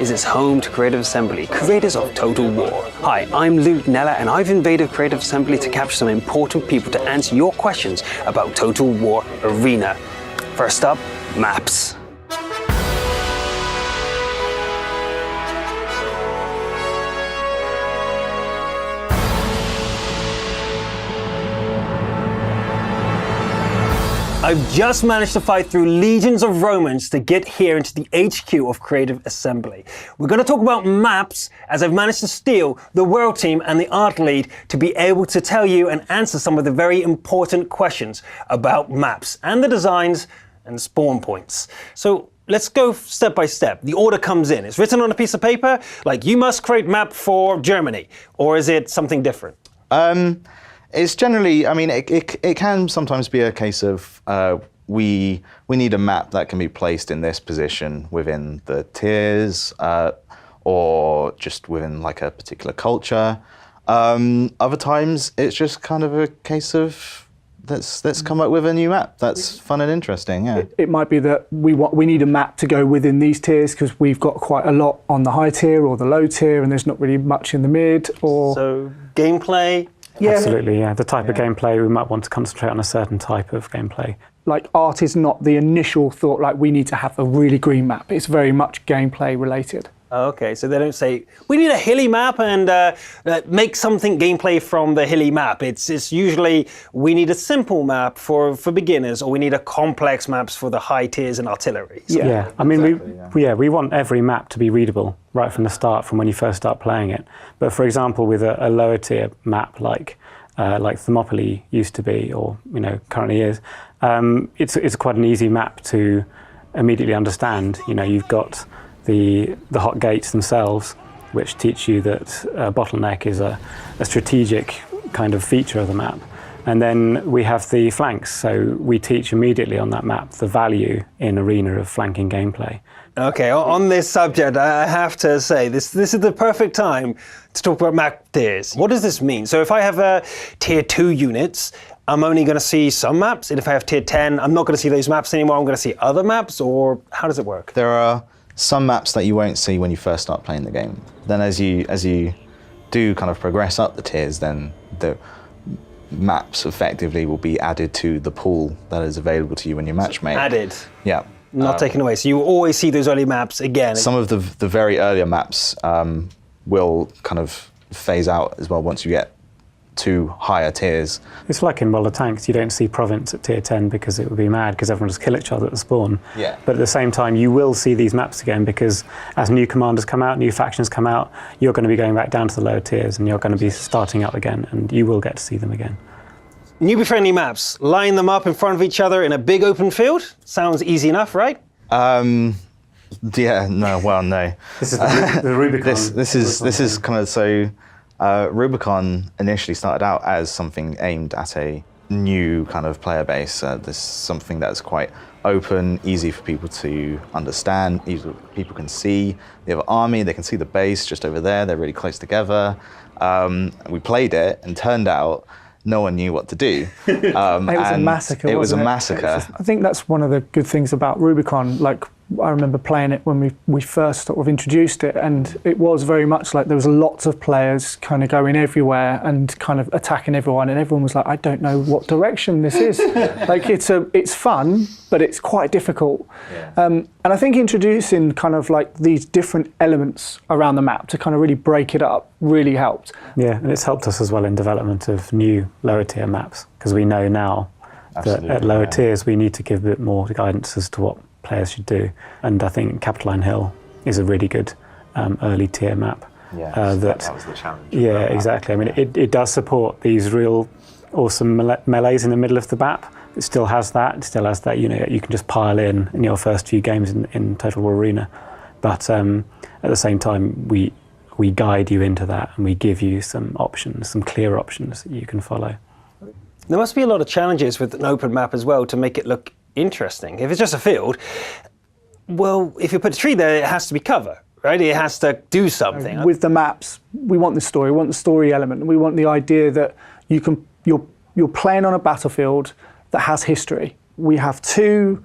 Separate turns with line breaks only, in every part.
is its home to Creative Assembly, creators of Total War. Hi, I'm Luke Nella, and I've invaded Creative Assembly to capture some important people to answer your questions about Total War Arena. First up, maps. I've just managed to fight through legions of Romans to get here into the HQ of Creative Assembly. We're going to talk about maps, as I've managed to steal the world team and the art lead to be able to tell you and answer some of the very important questions about maps and the designs and spawn points. So let's go step by step. The order comes in. It's written on a piece of paper, like you must create map for Germany, or is it something different?
It's generally, I mean, it can sometimes be a case of we need a map that can be placed in this position within the tiers or just within like a particular culture. Other times it's just kind of a case of let's come up with a new map that's fun and interesting. Yeah.
It might be that we need a map to go within these tiers because we've got quite a lot on the high tier or the low tier, and there's not really much in the mid. Or
so gameplay.
Yeah. Absolutely, yeah. The type of gameplay, we might want to concentrate on a certain type of gameplay.
Like art is not the initial thought, like we need to have a really green map. It's very much gameplay related.
Okay, so they don't say, we need a hilly map and make something gameplay from the hilly map. It's usually, we need a simple map for beginners, or we need a complex maps for the high tiers and artillery. So.
Yeah, I mean, exactly, we want every map to be readable right from the start, from when you first start playing it. But for example, with a lower tier map like Thermopylae used to be, or currently is, it's quite an easy map to immediately understand. You've got the hot gates themselves, which teach you that bottleneck is a strategic kind of feature of the map. And then we have the flanks, so we teach immediately on that map the value in Arena of flanking gameplay.
Okay, on this subject, I have to say, this is the perfect time to talk about map tiers. What does this mean? So if I have tier 2 units, I'm only going to see some maps, and if I have tier 10, I'm not going to see those maps anymore, I'm going to see other maps, or how does it work?
There are some maps that you won't see when you first start playing the game. Then as you do kind of progress up the tiers, then the maps effectively will be added to the pool that is available to you when you matchmate.
Added?
Yeah.
Not taken away. So you will always see those early maps again.
Some of the very earlier maps will kind of phase out as well once you get to higher tiers.
It's like in World of Tanks, you don't see province at tier 10 because it would be mad because everyone just kill each other at the spawn.
Yeah.
But at the same time, you will see these maps again because as new commanders come out, new factions come out, you're going to be going back down to the lower tiers and you're going to be starting up again, and you will get to see them again.
Newbie-friendly maps, line them up in front of each other in a big open field. Sounds easy enough, right?
Yeah, no, well, no.
This is the Rubicon.
This is kind of so. Rubicon initially started out as something aimed at a new kind of player base. This is something that's quite open, easy for people to understand. People can see the other army, they can see the base just over there, they're really close together. We played it and turned out no one knew what to do.
It was a massacre.
It was a massacre.
I think that's one of the good things about Rubicon. Like, I remember playing it when we first sort of introduced it, and it was very much like there was lots of players kind of going everywhere and kind of attacking everyone, and everyone was like, I don't know what direction this is. Like, it's fun, but it's quite difficult. Yeah. And I think introducing kind of like these different elements around the map to kind of really break it up really helped.
Yeah, and it's helped us as well in development of new lower tier maps, because we know now that at lower tiers we need to give a bit more guidance as to what players should do. And I think Capitoline Hill is a really good early tier map.
Yeah, that was the challenge.
Yeah, exactly. I mean, it does support these real awesome melees in the middle of the map. It still has that. It still has that. You can just pile in your first few games in Total War Arena. But at the same time, we guide you into that, and we give you some options, some clear options that you can follow.
There must be a lot of challenges with an open map as well to make it look interesting. If it's just a field, well, if you put a tree there, it has to be cover, right? It has to do something.
With the maps, we want the story. We want the story element. We want the idea that you're playing on a battlefield that has history. We have two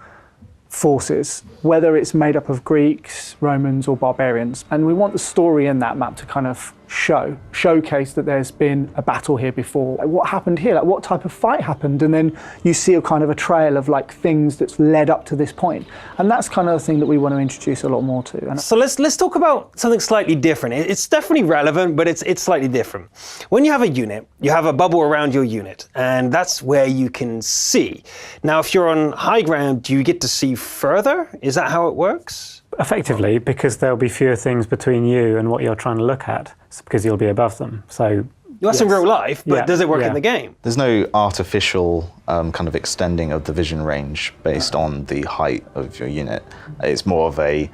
forces, whether it's made up of Greeks, Romans, or barbarians. And we want the story in that map to kind of showcase that there's been a battle here before. Like, what happened here? Like, what type of fight happened? And then you see a kind of a trail of like things that's led up to this point. And that's kind of the thing that we want to introduce a lot more to. And
so let's talk about something slightly different. It's definitely relevant, but it's slightly different. When you have a unit, you have a bubble around your unit, and that's where you can see. Now, if you're on high ground, do you get to see further? Is that how it works?
Effectively, because there'll be fewer things between you and what you're trying to look at, because you'll be above them. So
that's in real life, but does it work in the game?
There's no artificial kind of extending of the vision range based on the height of your unit. It's more of a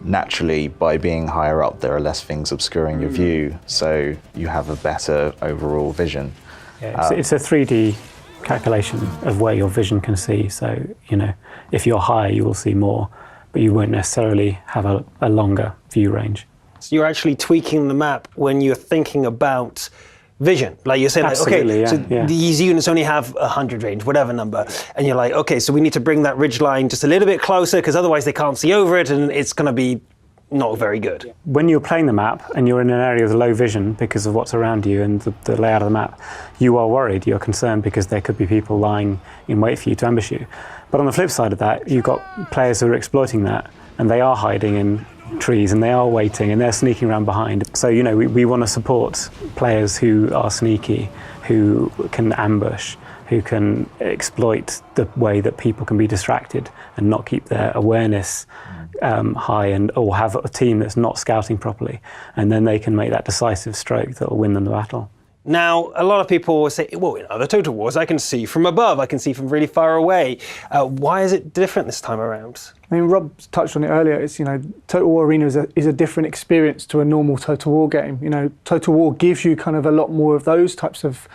naturally, by being higher up, there are less things obscuring your view, so you have a better overall vision.
Yeah, it's a 3D calculation of where your vision can see. So, you know, if you're higher, you will see more, but you won't necessarily have a longer view range.
So you're actually tweaking the map when you're thinking about vision. Like you're saying, like, okay, these units only have 100 range, whatever number. And you're like, okay, so we need to bring that ridge line just a little bit closer because otherwise they can't see over it and it's going to be not very good.
When you're playing the map and you're in an area with low vision because of what's around you and the layout of the map, you are worried, you're concerned because there could be people lying in wait for you to ambush you. But on the flip side of that, you've got players who are exploiting that and they are hiding in trees and they are waiting and they're sneaking around behind. So, you know, we want to support players who are sneaky, who can ambush, who can exploit the way that people can be distracted and not keep their awareness high, and or have a team that's not scouting properly, and then they can make that decisive stroke that will win them the battle.
Now, a lot of people will say, well, in other Total Wars, I can see from above, I can see from really far away. Why is it different this time around?
I mean, Rob touched on it earlier. It's, you know, Total War Arena is a different experience to a normal Total War game. You know, Total War gives you kind of a lot more of those types of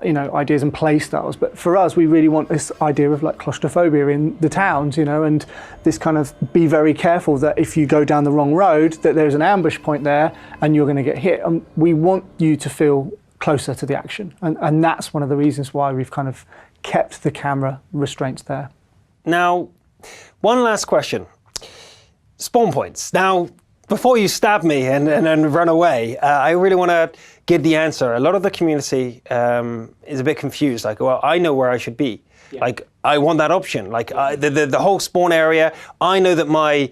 you know, ideas and play styles. But for us, we really want this idea of like claustrophobia in the towns, you know, and this kind of be very careful that if you go down the wrong road, that there's an ambush point there and you're going to get hit. And we want you to feel closer to the action. And that's one of the reasons why we've kind of kept the camera restraints there.
Now, one last question. Spawn points. Now, before you stab me and run away, I really want to get the answer. A lot of the community is a bit confused. Like, well, I know where I should be. Yeah. Like, I want that option. Like, the whole spawn area, I know that my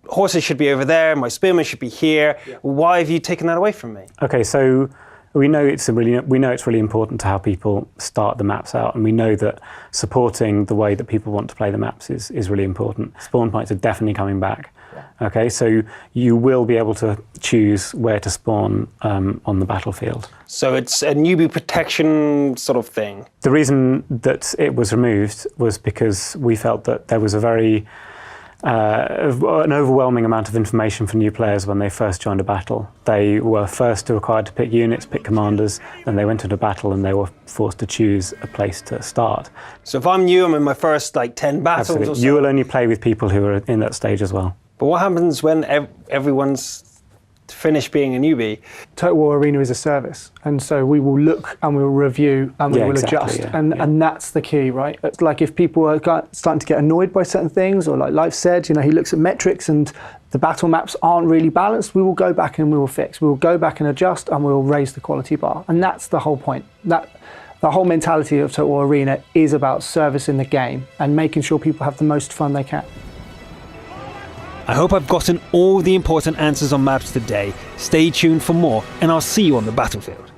horses should be over there, my spearmen should be here. Yeah. Why have you taken that away from me?
Okay, so we know it's really important to how people start the maps out, and we know that supporting the way that people want to play the maps is really important. Spawn points are definitely coming back. Yeah. Okay, so you will be able to choose where to spawn on the battlefield. So it's a newbie protection sort of thing. The reason that it was removed was because we felt that there was an overwhelming amount of information for new players when they first joined a battle. They were first required to pick units, pick commanders, then they went into battle and they were forced to choose a place to start. So if I'm new, I'm in my first 10 battles. Absolutely. Or so. You will only play with people who are in that stage as well. But what happens when everyone's finished being a newbie? Total War Arena is a service, and so we will look and we will review and we will adjust, and that's the key, right? It's like if people are starting to get annoyed by certain things, or like Life said, you know, he looks at metrics and the battle maps aren't really balanced, we will go back and we will fix. We will go back and adjust and we will raise the quality bar, and that's the whole point. The whole mentality of Total War Arena is about service in the game and making sure people have the most fun they can. I hope I've gotten all the important answers on maps today. Stay tuned for more, and I'll see you on the battlefield.